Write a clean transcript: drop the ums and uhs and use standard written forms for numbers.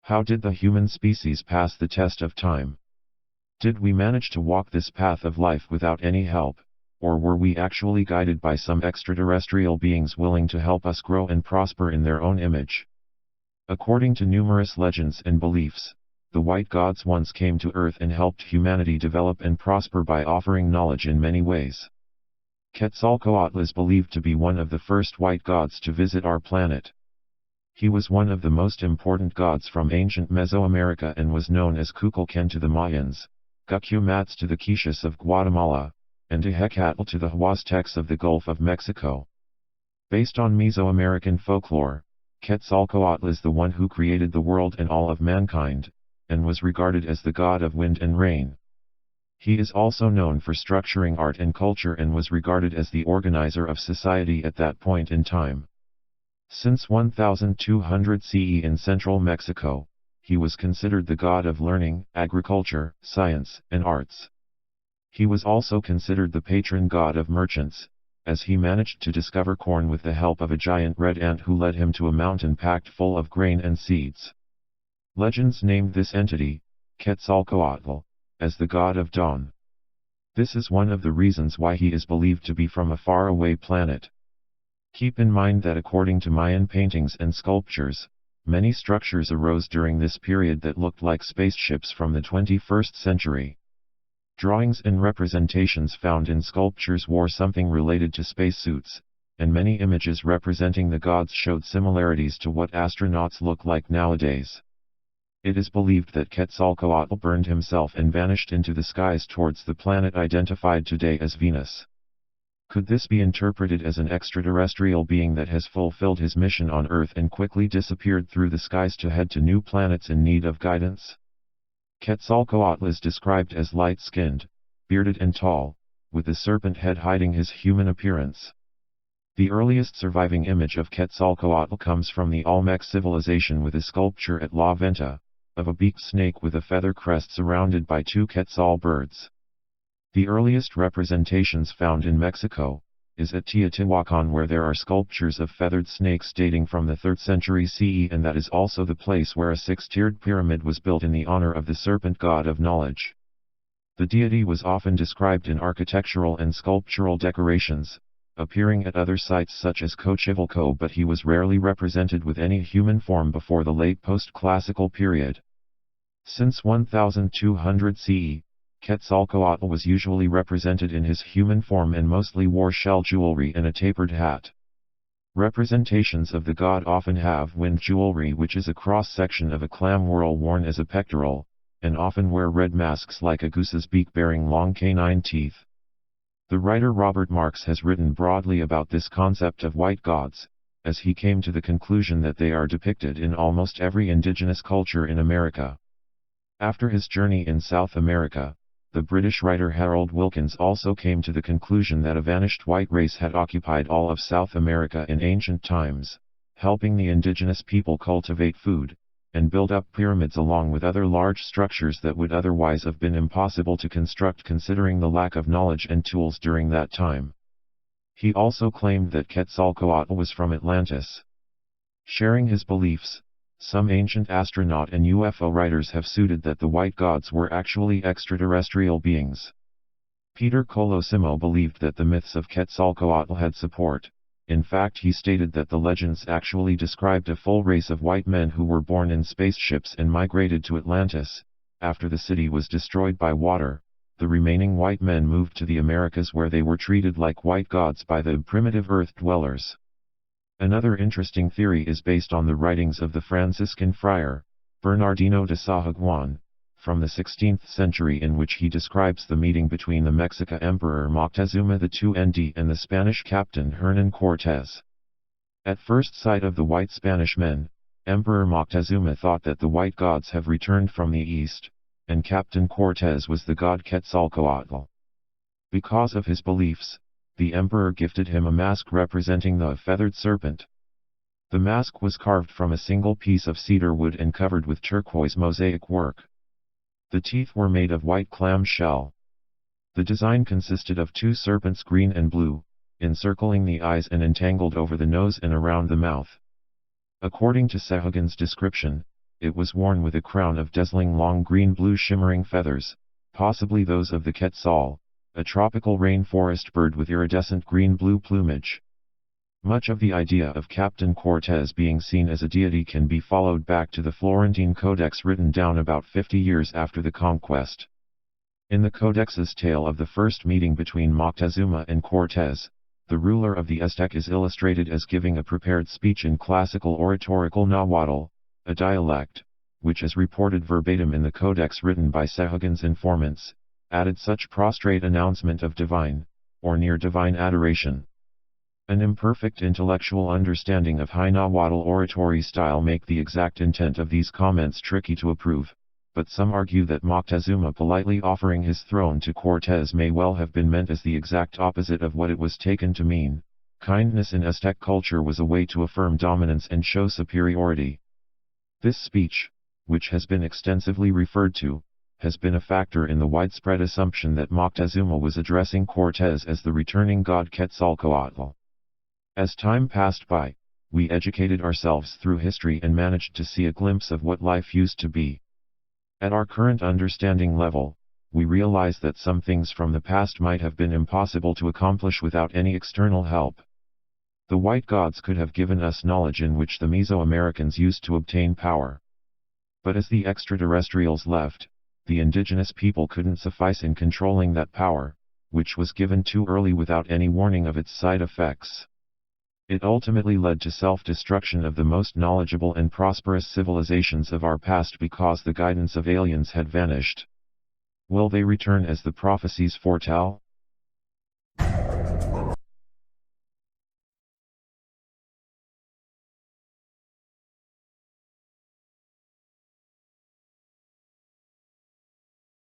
How did the human species pass the test of time? Did we manage to walk this path of life without any help, or were we actually guided by some extraterrestrial beings willing to help us grow and prosper in their own image? According to numerous legends and beliefs, the white gods once came to Earth and helped humanity develop and prosper by offering knowledge in many ways. Quetzalcoatl is believed to be one of the first white gods to visit our planet. He was one of the most important gods from ancient Mesoamerica and was known as Kukulkan to the Mayans, Cucumatz to the Quiches of Guatemala, and Tehecatl to the Huastecs of the Gulf of Mexico. Based on Mesoamerican folklore, Quetzalcoatl is the one who created the world and all of mankind, and was regarded as the god of wind and rain. He is also known for structuring art and culture and was regarded as the organizer of society at that point in time. Since 1200 CE in central Mexico, he was considered the god of learning, agriculture, science, and arts. He was also considered the patron god of merchants, as he managed to discover corn with the help of a giant red ant who led him to a mountain packed full of grain and seeds. Legends named this entity, Quetzalcoatl, as the god of dawn. This is one of the reasons why he is believed to be from a faraway planet. Keep in mind that according to Mayan paintings and sculptures, many structures arose during this period that looked like spaceships from the 21st century. Drawings and representations found in sculptures wore something related to spacesuits, and many images representing the gods showed similarities to what astronauts look like nowadays. It is believed that Quetzalcoatl burned himself and vanished into the skies towards the planet identified today as Venus. Could this be interpreted as an extraterrestrial being that has fulfilled his mission on Earth and quickly disappeared through the skies to head to new planets in need of guidance? Quetzalcoatl is described as light-skinned, bearded and tall, with the serpent head hiding his human appearance. The earliest surviving image of Quetzalcoatl comes from the Olmec civilization with a sculpture at La Venta, of a beaked snake with a feather crest surrounded by two quetzal birds. The earliest representations found in Mexico is at Teotihuacan, where there are sculptures of feathered snakes dating from the 3rd century CE, and that is also the place where a 6-tiered pyramid was built in the honor of the serpent god of knowledge. The deity was often described in architectural and sculptural decorations, appearing at other sites such as Xochimilco, but he was rarely represented with any human form before the late post-classical period. Since 1200 CE, Quetzalcoatl was usually represented in his human form and mostly wore shell jewelry and a tapered hat. Representations of the god often have wind jewelry, which is a cross-section of a clam whorl worn as a pectoral, and often wear red masks like a goose's beak bearing long canine teeth. The writer Robert Marks has written broadly about this concept of white gods, as he came to the conclusion that they are depicted in almost every indigenous culture in America. After his journey in South America, the British writer Harold Wilkins also came to the conclusion that a vanished white race had occupied all of South America in ancient times, helping the indigenous people cultivate food, and build up pyramids along with other large structures that would otherwise have been impossible to construct considering the lack of knowledge and tools during that time. He also claimed that Quetzalcoatl was from Atlantis. Sharing his beliefs, some ancient astronaut and UFO writers have suited that the white gods were actually extraterrestrial beings. Peter Colosimo believed that the myths of Quetzalcoatl had support. In fact, he stated that the legends actually described a full race of white men who were born in spaceships and migrated to Atlantis. After the city was destroyed by water, the remaining white men moved to the Americas, where they were treated like white gods by the primitive earth dwellers. Another interesting theory is based on the writings of the Franciscan friar, Bernardino de Sahaguan, from the 16th century, in which he describes the meeting between the Mexica Emperor Moctezuma II and the Spanish captain Hernán Cortés. At first sight of the white Spanish men, Emperor Moctezuma thought that the white gods have returned from the east, and Captain Cortés was the god Quetzalcoatl. Because of his beliefs, the emperor gifted him a mask representing the feathered serpent. The mask was carved from a single piece of cedar wood and covered with turquoise mosaic work. The teeth were made of white clam shell. The design consisted of two serpents, green and blue, encircling the eyes and entangled over the nose and around the mouth. According to Sahagun's description, It was worn with a crown of dazzling long green-blue shimmering feathers, possibly those of the quetzal, a tropical rainforest bird with iridescent green-blue plumage. Much of the idea of Captain Cortés being seen as a deity can be followed back to the Florentine Codex written down about 50 years after the conquest. In the Codex's tale of the first meeting between Moctezuma and Cortés, the ruler of the Aztec is illustrated as giving a prepared speech in classical oratorical Nahuatl, a dialect, which is reported verbatim in the codex written by Sahuagin's informants, added such prostrate announcement of divine, or near divine adoration. An imperfect intellectual understanding of High Nahuatl oratory style make the exact intent of these comments tricky to approve, but some argue that Moctezuma politely offering his throne to Cortés may well have been meant as the exact opposite of what it was taken to mean. Kindness in Aztec culture was a way to affirm dominance and show superiority. This speech, which has been extensively referred to, has been a factor in the widespread assumption that Moctezuma was addressing Cortés as the returning god Quetzalcoatl. As time passed by, we educated ourselves through history and managed to see a glimpse of what life used to be. At our current understanding level, we realize that some things from the past might have been impossible to accomplish without any external help. The white gods could have given us knowledge in which the Mesoamericans used to obtain power. But as the extraterrestrials left, the indigenous people couldn't suffice in controlling that power, which was given too early without any warning of its side effects. It ultimately led to self-destruction of the most knowledgeable and prosperous civilizations of our past because the guidance of aliens had vanished. Will they return as the prophecies foretell?